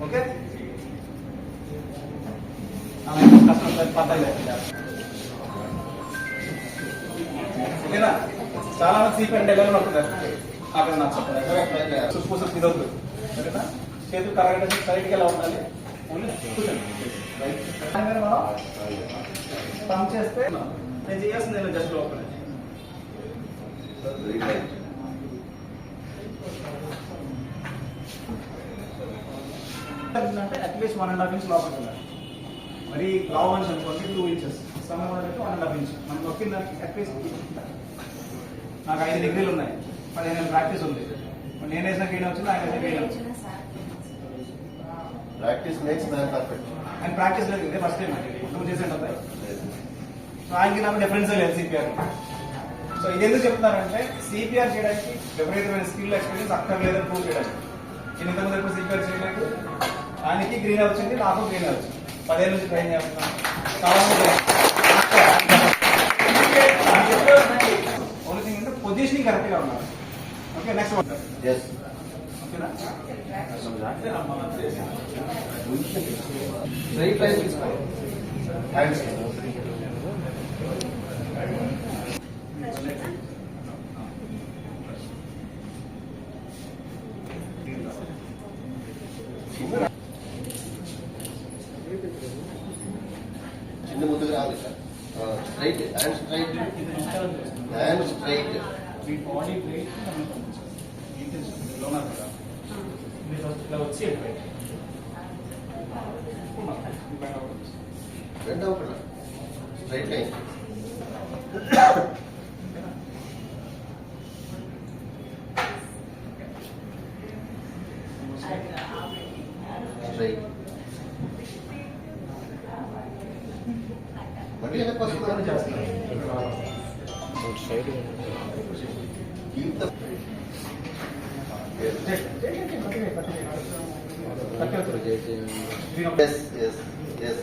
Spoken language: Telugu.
ఓకే ఓకేనా. చాలా మంది సీపీ అంటే ఎలా ఉంటుంటారు అక్కడ నచ్చదు చూసుకోసం ఇదవుతుంది. సరేనా, చేతులు కరెక్ట్ సైడ్కి ఎలా ఉండాలి. ఓన్లీ కూర్చోండి. మనం పంప్ చేస్తే నేను చేయాల్సింది నేను జస్ట్ లోపల అంటే అట్లీస్ట్ 1.5 ఇంచ్ లోపలికి వెళ్ళాలి. మరి లావ్ మనిషి అనుకోండి 2 ఇంచెస్, సమయం అంటే 1.5 ఇంచ్. మనం నొక్కిన దానికి అట్లీస్ట్ నాకు 5 డిగ్రీలు ఉన్నాయి, 15 ప్రాక్టీస్ ఉంది. నేను వేసిన గెయిన్ వచ్చింది, ఆయన వేసిన గెయిన్ వచ్చింది. Practice makes man perfect. ఆయన ప్రాక్టీస్ లేదు, ఇదే ఫస్ట్ టైం అండి నువ్వు చేసేటప్పుడు. సో ఆయనకి నాకు డిఫరెన్స్ లేదు సిపిఆర్. సో ఇది ఎందుకు చెప్తున్నానంటే సిపిఆర్ చేయడానికి విపరీతమైన స్కిల్ ఎక్స్పీరియన్స్ అక్కర్లేదని ప్రూవ్ చేయడానికి. నేను ఇంతకుముందు ఎప్పుడు సిపిఆర్ చేయలేదు. ఆయనకి గ్రీన్ వచ్చింది, నాకు గ్రీన్ వచ్చింది. 10 ఏళ్ళ నుంచి ట్రైన్ చేస్తున్నాను. చాలా ఓన్లీ థింగ్ అంటే పొజిషనింగ్ కరెక్ట్ గా ఉన్నారు. Okay, next one. ఓకేనా, స్ట్రైట్ లైన్ తీసుకోవాలి. హ్యాండ్స్ చిన్న ముందుకు రావాలి sir. Straight hand straight hand straight. మీ బాడీ వెయిట్ లోనా కదా ఇలా వచ్చి రెండవ కూడా స్ట్రైట్ లైన్. స్ట్రైట్ మళ్ళీ వెనక్కి వస్తుంది చేస్తున్నారు. Keep the yes yes yes